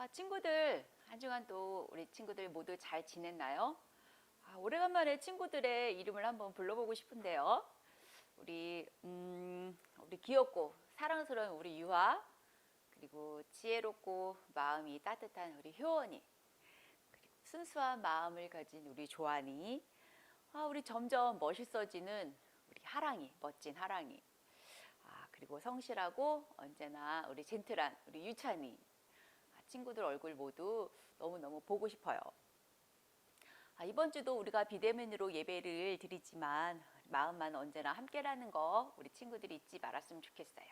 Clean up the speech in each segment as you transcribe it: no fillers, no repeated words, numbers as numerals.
친구들, 한 주간 또 우리 친구들 모두 잘 지냈나요? 오래간만에 친구들의 이름을 한번 불러보고 싶은데요. 우리 귀엽고 사랑스러운 우리 유아, 그리고 지혜롭고 마음이 따뜻한 우리 효원이, 그리고 순수한 마음을 가진 우리 조안이, 우리 점점 멋있어지는 우리 하랑이, 멋진 하랑이, 그리고 성실하고 언제나 우리 젠틀한 우리 유찬이, 친구들 얼굴 모두 너무너무 보고 싶어요. 이번 주도 우리가 비대면으로 예배를 드리지만 마음만 언제나 함께라는 거 우리 친구들이 잊지 말았으면 좋겠어요.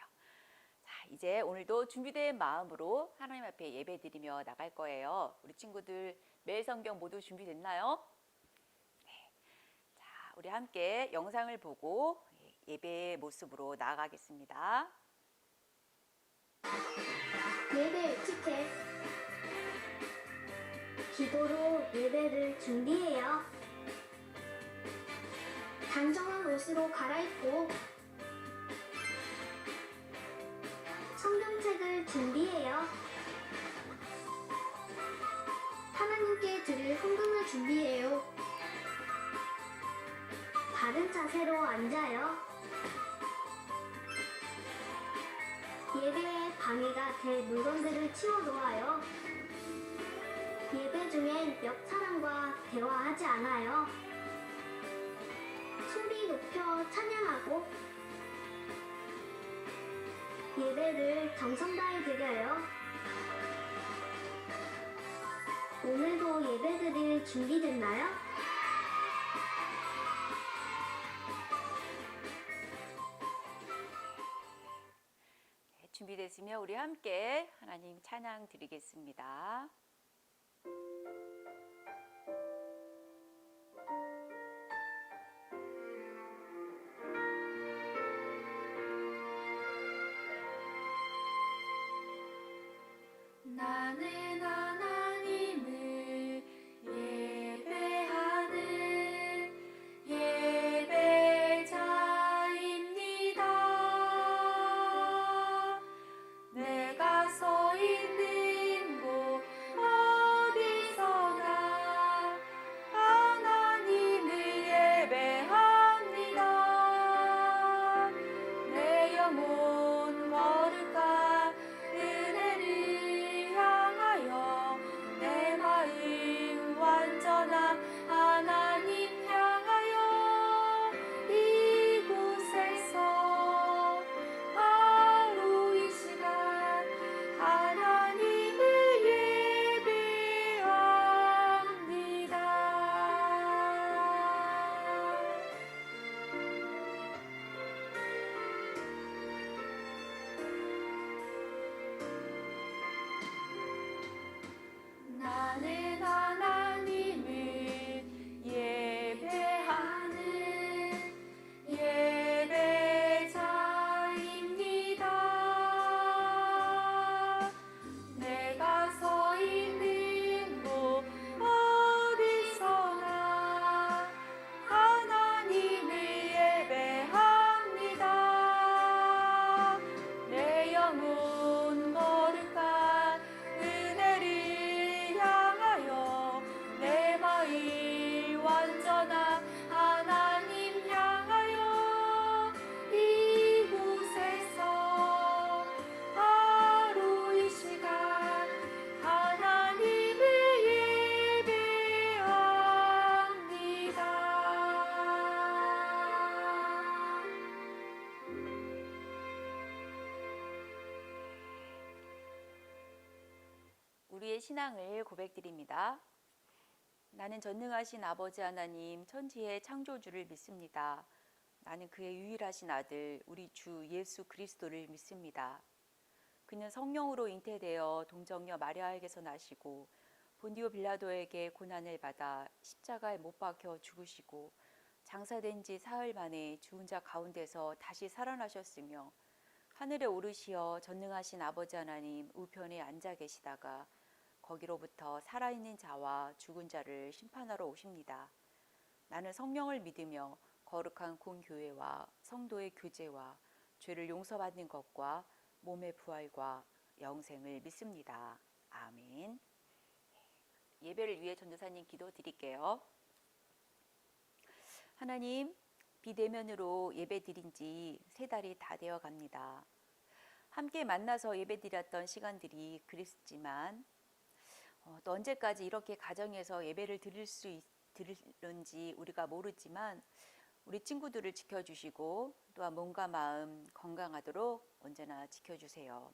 자, 이제 오늘도 준비된 마음으로 하나님 앞에 예배 드리며 나갈 거예요. 우리 친구들 매일 성경 모두 준비됐나요? 네. 자, 우리 함께 영상을 보고 예배의 모습으로 나아가겠습니다. 예배 에티켓. 기도로 예배를 준비해요. 단정한 옷으로 갈아입고 성경책을 준비해요. 하나님께 드릴 헌금을 준비해요. 바른 자세로 앉아요. 예배에 방해가 될 물건들을 치워놓아요. 예배 중엔 옆 사람과 대화하지 않아요. 소리 높여 찬양하고 예배를 정성 다해 드려요. 오늘도 예배 드릴 준비됐나요? 준비됐으면 우리 함께 하나님 찬양 드리겠습니다. 나는 하나님을 예배하는 예배자입니다. 내가 서 있는 곳 어디서나 하나님을 예배합니다. 내 영혼 거룩한 은혜를 향하여 내 마음 완전한 하나님 향하여 이곳에서 바로 이 시간 하나님을 예배합니다. 나는 하나님을 예배하는 예배자입니다. 내가 서 있는 곳 어디서나 하나님을 예배합니다. 내 영혼 거룩한 은혜를 향하여 내 마음 완전한 하나님 향하여 이곳에서 바로 이 시간 하나님을 예배합니다. 우리의 신앙을 고백드립니다. 나는 전능하신 아버지 하나님 천지의 창조주를 믿습니다. 나는 그의 유일하신 아들 우리 주 예수 그리스도를 믿습니다. 그는 성령으로 잉태되어 동정녀 마리아에게서 나시고 본디오 빌라도에게 고난을 받아 십자가에 못 박혀 죽으시고 장사된 지 사흘 만에 죽은 자 가운데서 다시 살아나셨으며 하늘에 오르시어 전능하신 아버지 하나님 우편에 앉아 계시다가 거기로부터 살아있는 자와 죽은 자를 심판하러 오십니다. 나는 성령을 믿으며 거룩한 공교회와 성도의 교제와 죄를 용서받는 것과 몸의 부활과 영생을 믿습니다. 아멘. 예배를 위해 전도사님 기도 드릴게요. 하나님, 비대면으로 예배 드린 지 3달이 다 되어 갑니다. 함께 만나서 예배 드렸던 시간들이 그립지만 또 언제까지 이렇게 가정에서 예배를 드릴는지 우리가 모르지만 우리 친구들을 지켜주시고 또한 몸과 마음 건강하도록 언제나 지켜주세요.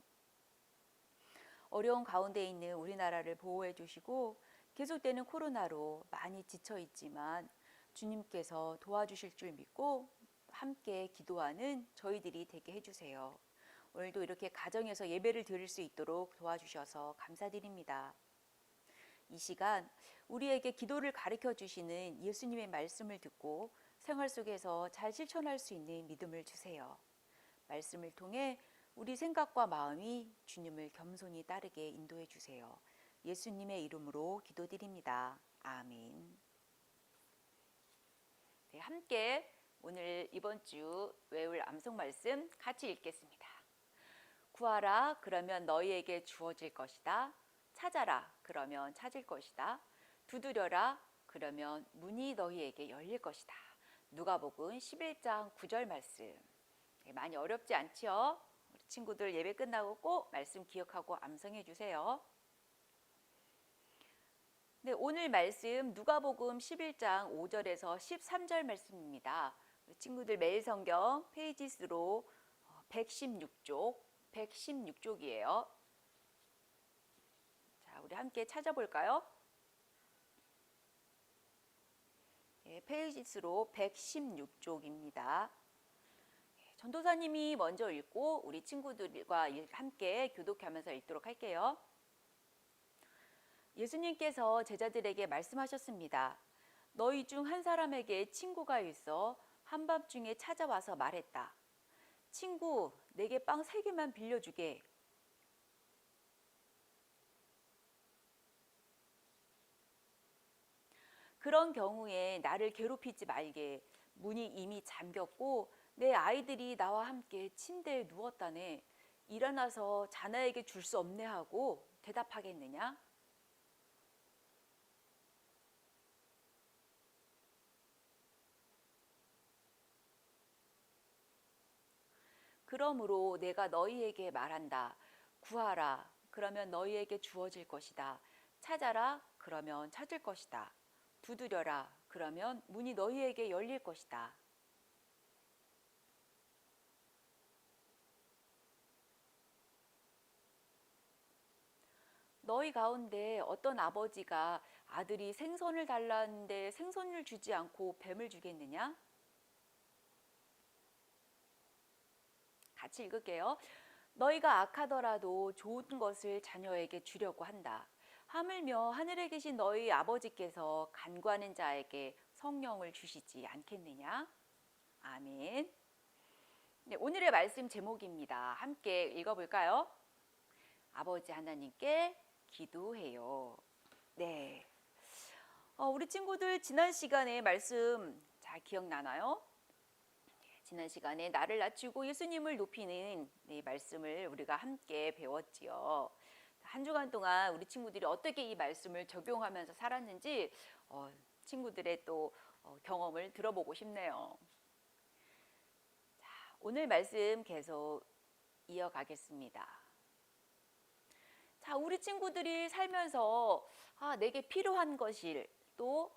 어려운 가운데 있는 우리나라를 보호해 주시고 계속되는 코로나로 많이 지쳐 있지만 주님께서 도와주실 줄 믿고 함께 기도하는 저희들이 되게 해주세요. 오늘도 이렇게 가정에서 예배를 드릴 수 있도록 도와주셔서 감사드립니다. 이 시간 우리에게 기도를 가르쳐 주시는 예수님의 말씀을 듣고 생활 속에서 잘 실천할 수 있는 믿음을 주세요. 말씀을 통해 우리 생각과 마음이 주님을 겸손히 따르게 인도해 주세요. 예수님의 이름으로 기도드립니다. 아멘. 네, 함께 오늘 이번 주 외울 암송 말씀 같이 읽겠습니다. 구하라, 그러면 너희에게 주어질 것이다. 찾아라, 그러면 찾을 것이다. 두드려라, 그러면 문이 너희에게 열릴 것이다. 누가복음 11장 9절 말씀. 네, 많이 어렵지 않지요? 우리 친구들 예배 끝나고 꼭 말씀 기억하고 암송해 주세요. 네, 오늘 말씀 누가복음 11장 5절에서 13절 말씀입니다. 우리 친구들 매일 성경 페이지 수로 116쪽이에요. 자, 우리 함께 찾아볼까요? 네, 페이지 수로 116쪽입니다. 전도사님이 먼저 읽고 우리 친구들과 함께 교독하면서 읽도록 할게요. 예수님께서 제자들에게 말씀하셨습니다. 너희 중 한 사람에게 친구가 있어 한밤중에 찾아와서 말했다. 친구, 내게 빵 3개만 빌려주게. 그런 경우에 나를 괴롭히지 말게. 문이 이미 잠겼고 내 아이들이 나와 함께 침대에 누웠다네. 일어나서 자네에게 줄 수 없네 하고 대답하겠느냐? 그러므로 내가 너희에게 말한다. 구하라, 그러면 너희에게 주어질 것이다. 찾아라, 그러면 찾을 것이다. 두드려라, 그러면 문이 너희에게 열릴 것이다. 너희 가운데 어떤 아버지가 아들이 생선을 달라는데 생선을 주지 않고 뱀을 주겠느냐? 같이 읽을게요. 너희가 악하더라도 좋은 것을 자녀에게 주려고 한다. 하물며 하늘에 계신 너희 아버지께서 간구하는 자에게 성령을 주시지 않겠느냐? 아멘. 네, 오늘의 말씀 제목입니다. 함께 읽어볼까요? 아버지 하나님께 기도해요. 네. 우리 친구들 지난 시간에 말씀 잘 기억나나요? 지난 시간에 나를 낮추고 예수님을 높이는 이 말씀을 우리가 함께 배웠지요. 한 주간 동안 우리 친구들이 어떻게 이 말씀을 적용하면서 살았는지 친구들의 또 경험을 들어보고 싶네요. 자, 오늘 말씀 계속 이어가겠습니다. 자, 우리 친구들이 살면서 내게 필요한 것일 또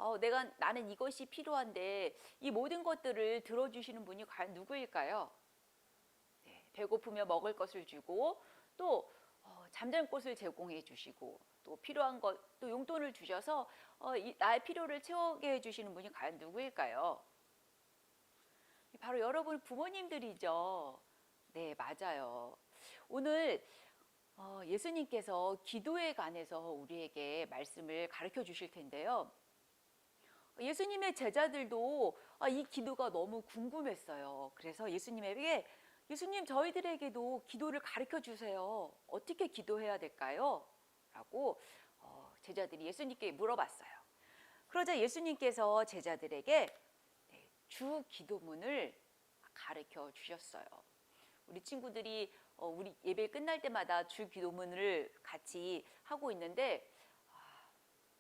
나는 이것이 필요한데 이 모든 것들을 들어주시는 분이 과연 누구일까요? 네, 배고프면 먹을 것을 주고 또 잠잘 곳을 제공해 주시고 또 필요한 것 또 용돈을 주셔서 나의 필요를 채우게 해주시는 분이 과연 누구일까요? 바로 여러분 부모님들이죠. 네, 맞아요. 오늘 예수님께서 기도에 관해서 우리에게 말씀을 가르쳐 주실 텐데요. 예수님의 제자들도 이 기도가 너무 궁금했어요. 그래서 예수님 저희들에게도 기도를 가르쳐 주세요. 어떻게 기도해야 될까요? 라고 제자들이 예수님께 물어봤어요. 그러자 예수님께서 제자들에게 주 기도문을 가르쳐 주셨어요. 우리 친구들이 우리 예배 끝날 때마다 주기도문을 같이 하고 있는데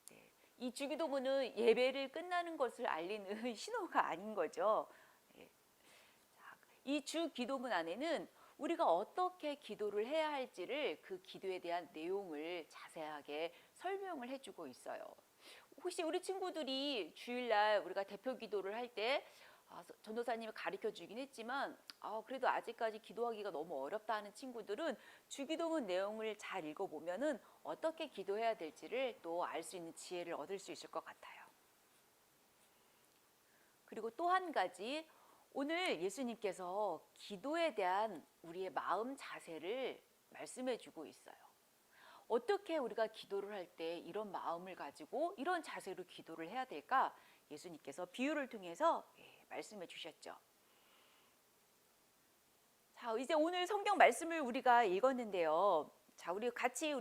네, 이 주기도문은 예배를 끝나는 것을 알리는 신호가 아닌 거죠. 네. 이 주기도문 안에는 우리가 어떻게 기도를 해야 할지를 그 기도에 대한 내용을 자세하게 설명을 해주고 있어요. 혹시 우리 친구들이 주일날 우리가 대표 기도를 할 때 전도사님이 가르쳐 주긴 했지만 그래도 아직까지 기도하기가 너무 어렵다 하는 친구들은 주기도문 내용을 잘 읽어보면은 어떻게 기도해야 될지를 또 알 수 있는 지혜를 얻을 수 있을 것 같아요. 그리고 또 한 가지, 오늘 예수님께서 기도에 대한 우리의 마음 자세를 말씀해 주고 있어요. 어떻게 우리가 기도를 할 때 이런 마음을 가지고 이런 자세로 기도를 해야 될까? 예수님께서 비유를 통해서 말씀해 주셨죠. 자, 이제 오늘 성경 말씀을 우리가 읽었는데요. 자, 우리 같이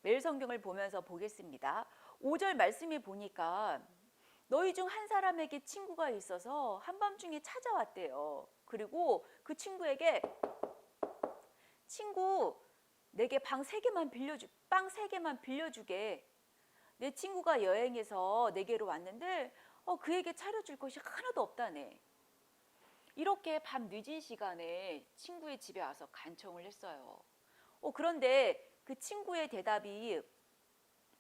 매일 성경을 보면서 보겠습니다. 5절 말씀에 보니까 너희 중 한 사람에게 친구가 있어서 한밤중에 찾아왔대요. 그리고 그 친구에게 친구 내게 빵 3개만 빌려주게. 내 친구가 여행해서 내게로 왔는데 그에게 차려줄 것이 하나도 없다네. 이렇게 밤 늦은 시간에 친구의 집에 와서 간청을 했어요. 그런데 그 친구의 대답이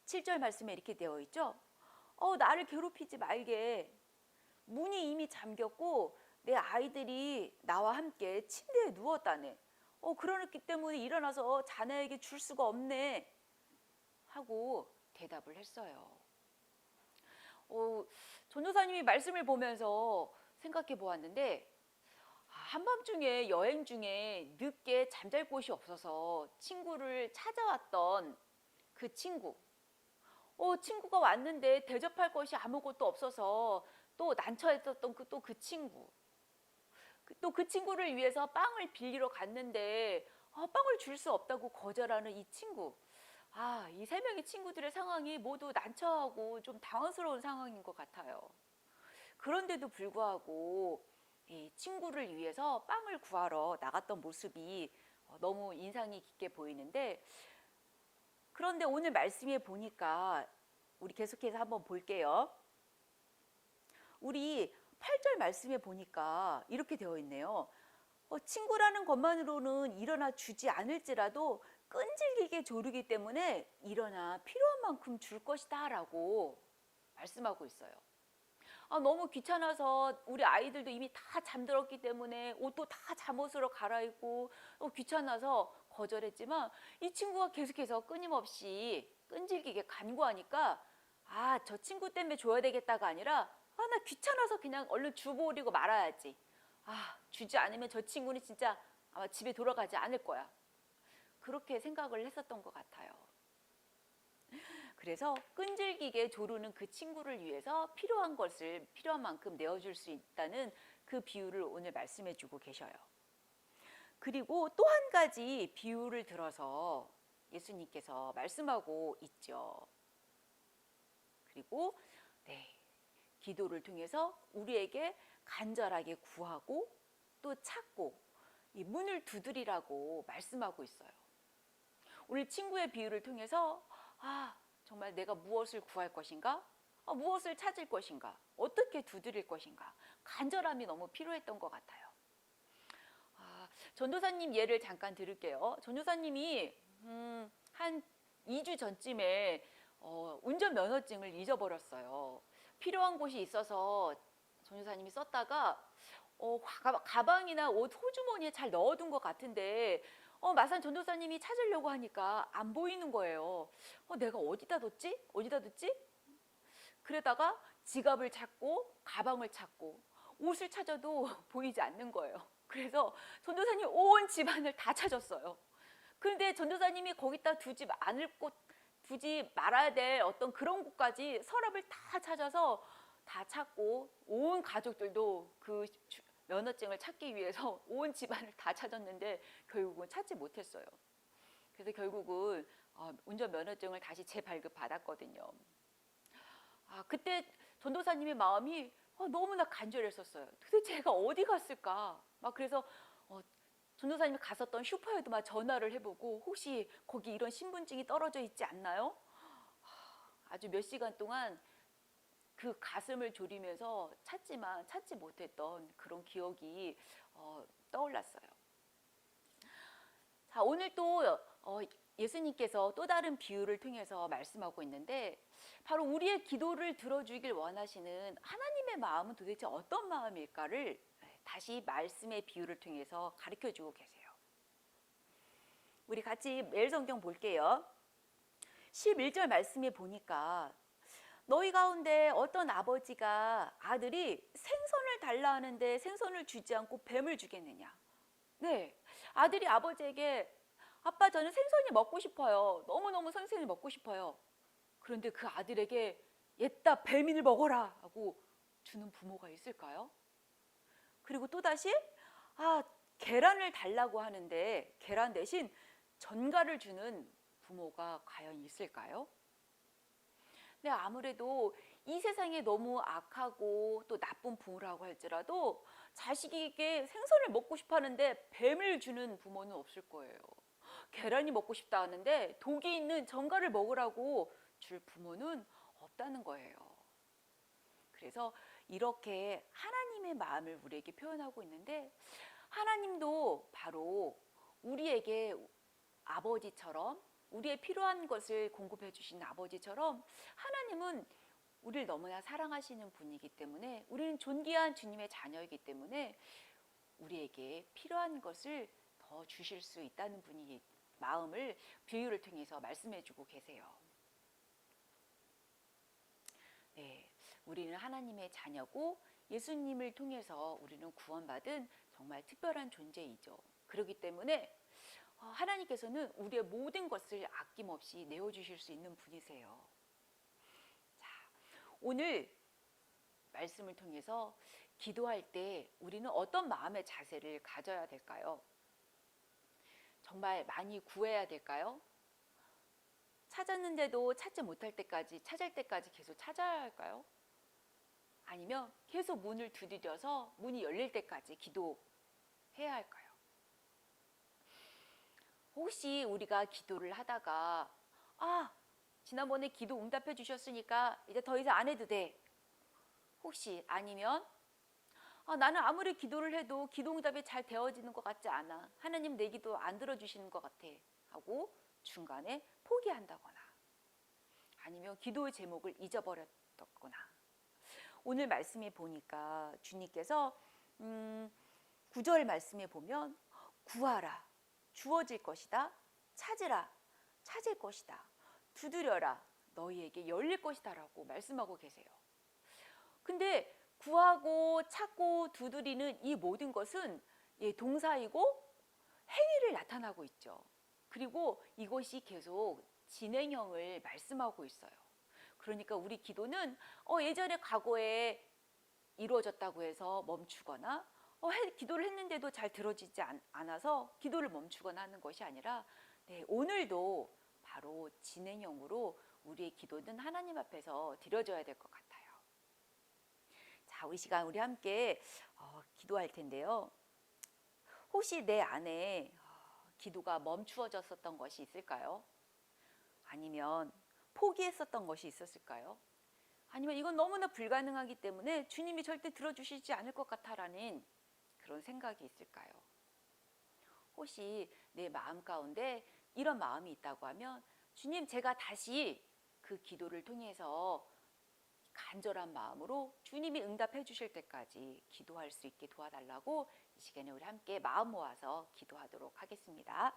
7절 말씀에 이렇게 되어 있죠. 나를 괴롭히지 말게. 문이 이미 잠겼고 내 아이들이 나와 함께 침대에 누웠다네. 그렇기 때문에 일어나서 자네에게 줄 수가 없네. 하고 대답을 했어요. 전도사님이 말씀을 보면서 생각해 보았는데 한밤중에 여행 중에 늦게 잠잘 곳이 없어서 친구를 찾아왔던 그 친구가 왔는데 대접할 것이 아무것도 없어서 또 난처했었던 그 친구, 또 그 친구를 위해서 빵을 빌리러 갔는데 빵을 줄 수 없다고 거절하는 이 친구. 이 3명의 친구들의 상황이 모두 난처하고 좀 당황스러운 상황인 것 같아요. 그런데도 불구하고 이 친구를 위해서 빵을 구하러 나갔던 모습이 너무 인상이 깊게 보이는데, 그런데 오늘 말씀에 보니까 우리 계속해서 한번 볼게요. 우리 8절 말씀에 보니까 이렇게 되어 있네요. 친구라는 것만으로는 일어나 주지 않을지라도 끈질기게 조르기 때문에 일어나 필요한 만큼 줄 것이다 라고 말씀하고 있어요. 너무 귀찮아서 우리 아이들도 이미 다 잠들었기 때문에 옷도 다 잠옷으로 갈아입고 귀찮아서 거절했지만 이 친구가 계속해서 끊임없이 끈질기게 간구하니까 저 친구 때문에 줘야 되겠다가 아니라 나 귀찮아서 그냥 얼른 줘버리고 말아야지. 주지 않으면 저 친구는 진짜 아마 집에 돌아가지 않을 거야. 그렇게 생각을 했었던 것 같아요. 그래서 끈질기게 조르는 그 친구를 위해서 필요한 것을 필요한 만큼 내어줄 수 있다는 그 비유를 오늘 말씀해 주고 계셔요. 그리고 또 한 가지 비유를 들어서 예수님께서 말씀하고 있죠. 그리고 기도를 통해서 우리에게 간절하게 구하고 또 찾고 이 문을 두드리라고 말씀하고 있어요. 오늘 친구의 비유를 통해서 정말 내가 무엇을 구할 것인가? 무엇을 찾을 것인가? 어떻게 두드릴 것인가? 간절함이 너무 필요했던 것 같아요. 전도사님 예를 잠깐 들을게요. 전도사님이 한 2주 전쯤에 운전면허증을 잊어버렸어요. 필요한 곳이 있어서 전도사님이 썼다가 가방이나 옷 호주머니에 잘 넣어둔 것 같은데 마산 전도사님이 찾으려고 하니까 안 보이는 거예요. 내가 어디다 뒀지? 그러다가 지갑을 찾고 가방을 찾고 옷을 찾아도 보이지 않는 거예요. 그래서 전도사님 온 집안을 다 찾았어요. 그런데 전도사님이 거기다 두지 말아야 될 어떤 그런 곳까지 서랍을 다 찾아서 다 찾고 온 가족들도 그 면허증을 찾기 위해서 온 집안을 다 찾았는데 결국은 찾지 못했어요. 그래서 결국은 운전면허증을 다시 재발급 받았거든요. 그때 전도사님의 마음이 너무나 간절했었어요. 도대체 제가 어디 갔을까? 그래서 전도사님이 갔었던 슈퍼에도 막 전화를 해보고 혹시 거기 이런 신분증이 떨어져 있지 않나요? 아주 몇 시간 동안 그 가슴을 졸이면서 찾지만 찾지 못했던 그런 기억이 떠올랐어요. 자, 오늘 또 예수님께서 또 다른 비유를 통해서 말씀하고 있는데 바로 우리의 기도를 들어주길 원하시는 하나님의 마음은 도대체 어떤 마음일까를 다시 말씀의 비유를 통해서 가르쳐주고 계세요. 우리 같이 매일 성경 볼게요. 11절 말씀에 보니까 너희 가운데 어떤 아버지가 아들이 생선을 달라 하는데 생선을 주지 않고 뱀을 주겠느냐. 네, 아들이 아버지에게 아빠 저는 생선이 먹고 싶어요. 너무너무 생선이 먹고 싶어요. 그런데 그 아들에게 옛다 뱀을 먹어라 하고 주는 부모가 있을까요? 그리고 또다시 계란을 달라고 하는데 계란 대신 전갈을 주는 부모가 과연 있을까요? 네, 아무래도 이 세상에 너무 악하고 또 나쁜 부모라고 할지라도 자식에게 생선을 먹고 싶어 하는데 뱀을 주는 부모는 없을 거예요. 계란이 먹고 싶다 하는데 독이 있는 전갈을 먹으라고 줄 부모는 없다는 거예요. 그래서 이렇게 하나님의 마음을 우리에게 표현하고 있는데 하나님도 바로 우리에게 아버지처럼 우리의 필요한 것을 공급해 주시는 아버지처럼 하나님은 우리를 너무나 사랑하시는 분이기 때문에 우리는 존귀한 주님의 자녀이기 때문에 우리에게 필요한 것을 더 주실 수 있다는 분이 마음을 비유를 통해서 말씀해 주고 계세요. 네, 우리는 하나님의 자녀고 예수님을 통해서 우리는 구원받은 정말 특별한 존재이죠. 그렇기 때문에 하나님께서는 우리의 모든 것을 아낌없이 내어주실 수 있는 분이세요. 자, 오늘 말씀을 통해서 기도할 때 우리는 어떤 마음의 자세를 가져야 될까요? 정말 많이 구해야 될까요? 찾았는데도 찾지 못할 때까지 찾을 때까지 계속 찾아야 할까요? 아니면 계속 문을 두드려서 문이 열릴 때까지 기도해야 할까요? 혹시 우리가 기도를 하다가 지난번에 기도 응답해 주셨으니까 이제 더 이상 안 해도 돼. 혹시 아니면 나는 아무리 기도를 해도 기도 응답이 잘 되어지는 것 같지 않아. 하나님 내 기도 안 들어주시는 것 같아. 하고 중간에 포기한다거나 아니면 기도의 제목을 잊어버렸거나 오늘 말씀에 보니까 주님께서 9절 말씀에 보면 구하라. 주어질 것이다. 찾으라. 찾을 것이다. 두드려라. 너희에게 열릴 것이다 라고 말씀하고 계세요. 근데 구하고 찾고 두드리는 이 모든 것은 동사이고 행위를 나타나고 있죠. 그리고 이것이 계속 진행형을 말씀하고 있어요. 그러니까 우리 기도는 예전에 과거에 이루어졌다고 해서 멈추거나 기도를 했는데도 잘 들어지지 않아서 기도를 멈추거나 하는 것이 아니라 오늘도 바로 진행형으로 우리의 기도는 하나님 앞에서 드려져야 될 것 같아요. 자, 우리 시간 우리 함께 기도할 텐데요. 혹시 내 안에 기도가 멈추어졌었던 것이 있을까요? 아니면 포기했었던 것이 있었을까요? 아니면 이건 너무나 불가능하기 때문에 주님이 절대 들어주시지 않을 것 같아라는 그런 생각이 있을까요? 혹시 내 마음 가운데 이런 마음이 있다고 하면 주님 제가 다시 그 기도를 통해서 간절한 마음으로 주님이 응답해 주실 때까지 기도할 수 있게 도와달라고 이 시간에 우리 함께 마음 모아서 기도하도록 하겠습니다.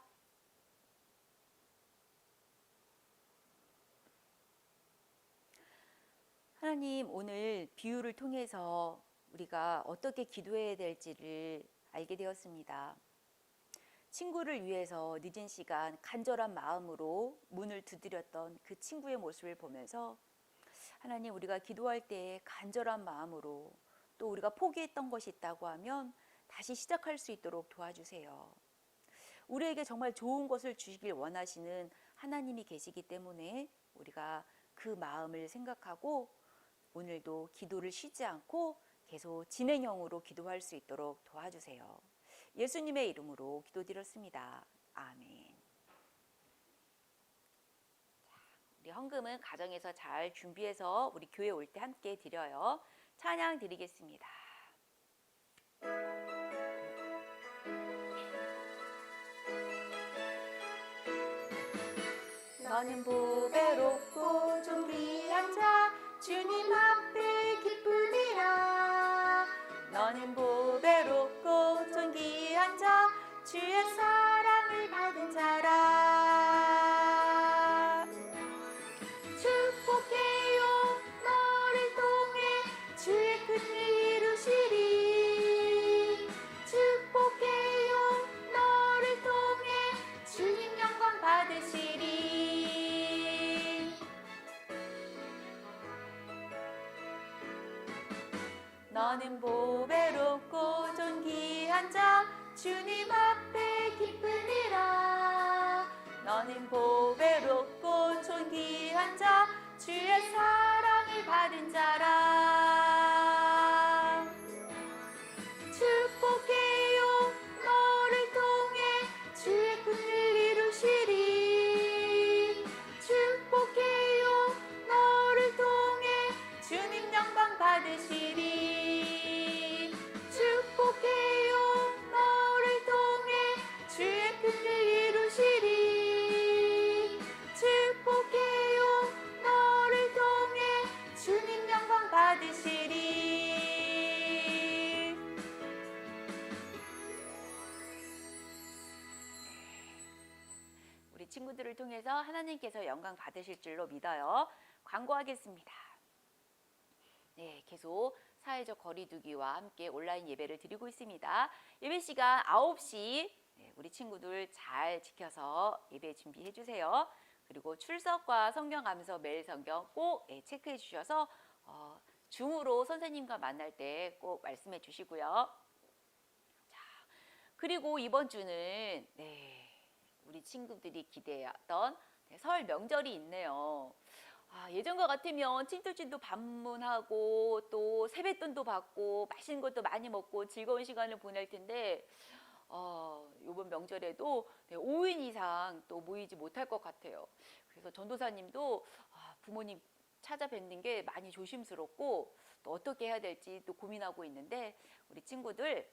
하나님, 오늘 비유를 통해서 우리가 어떻게 기도해야 될지를 알게 되었습니다. 친구를 위해서 늦은 시간 간절한 마음으로 문을 두드렸던 그 친구의 모습을 보면서 하나님, 우리가 기도할 때 간절한 마음으로 또 우리가 포기했던 것이 있다고 하면 다시 시작할 수 있도록 도와주세요. 우리에게 정말 좋은 것을 주시길 원하시는 하나님이 계시기 때문에 우리가 그 마음을 생각하고 오늘도 기도를 쉬지 않고 계속 진행형으로 기도할 수 있도록 도와주세요. 예수님의 이름으로 기도드렸습니다. 아멘. 우리 헌금은 가정에서 잘 준비해서 우리 교회 올 때 함께 드려요. 찬양 드리겠습니다. 너는 보배롭고 존귀한 자 주님 앞에 기쁘리라. 너는 보배롭고 존귀한 자 주의 사랑을 받은 자라. 축복해요 너를 통해 주의 큰일 이루시리. 축복해요 너를 통해 주님 영광 받으시리. 너는 보배롭고 존귀한 자 주님 앞에 기쁘리라. 너는 보배롭고 존귀한 자 주의 사랑을 받은 자라. 축복해요 너를 통해 주의 큰일 이루시리. 축복해요 너를 통해 주님 영광 받으시리. 축복해요 너를 통해 주의 큰일 이루시리. 축복해요 너를 통해 주님 영광 받으시리. 우리 친구들을 통해서 하나님께서 영광 받으실 줄로 믿어요. 광고하겠습니다. 네, 계속 사회적 거리두기와 함께 온라인 예배를 드리고 있습니다. 예배 시간 9시 우리 친구들 잘 지켜서 예배 준비해 주세요. 그리고 출석과 성경 감서 매일 성경 꼭 체크해 주셔서 줌으로 선생님과 만날 때 꼭 말씀해 주시고요. 자, 그리고 이번 주는 우리 친구들이 기대했던 설 명절이 있네요. 예전과 같으면 친척집도 방문하고 또 세뱃돈도 받고 맛있는 것도 많이 먹고 즐거운 시간을 보낼 텐데 이번 명절에도 5인 이상 또 모이지 못할 것 같아요. 그래서 전도사님도 부모님 찾아뵙는 게 많이 조심스럽고 또 어떻게 해야 될지 또 고민하고 있는데 우리 친구들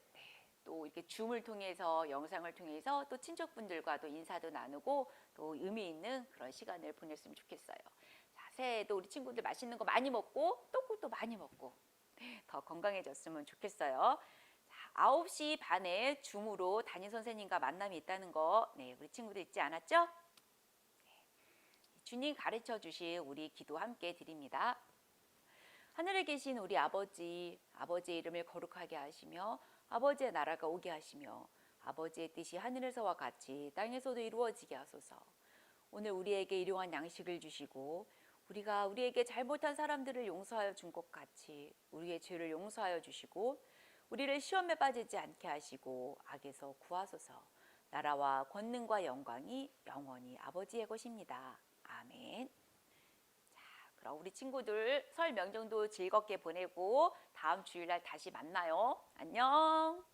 또 이렇게 줌을 통해서 영상을 통해서 또 친척분들과도 인사도 나누고 또 의미 있는 그런 시간을 보냈으면 좋겠어요. 자, 새해에도 우리 친구들 맛있는 거 많이 먹고 떡국도 많이 먹고 더 건강해졌으면 좋겠어요. 자, 9시 반에 줌으로 담임 선생님과 만남이 있다는 거 우리 친구들 잊지 않았죠? 주님 가르쳐 주실 우리 기도 함께 드립니다. 하늘에 계신 우리 아버지, 아버지의 이름을 거룩하게 하시며 아버지의 나라가 오게 하시며 아버지의 뜻이 하늘에서와 같이 땅에서도 이루어지게 하소서. 오늘 우리에게 일용할 양식을 주시고 우리가 우리에게 잘못한 사람들을 용서하여 준 것 같이 우리의 죄를 용서하여 주시고 우리를 시험에 빠지지 않게 하시고 악에서 구하소서. 나라와 권능과 영광이 영원히 아버지의 것입니다. 아멘. 자, 그럼 우리 친구들 설 명절도 즐겁게 보내고 다음 주일날 다시 만나요. 안녕.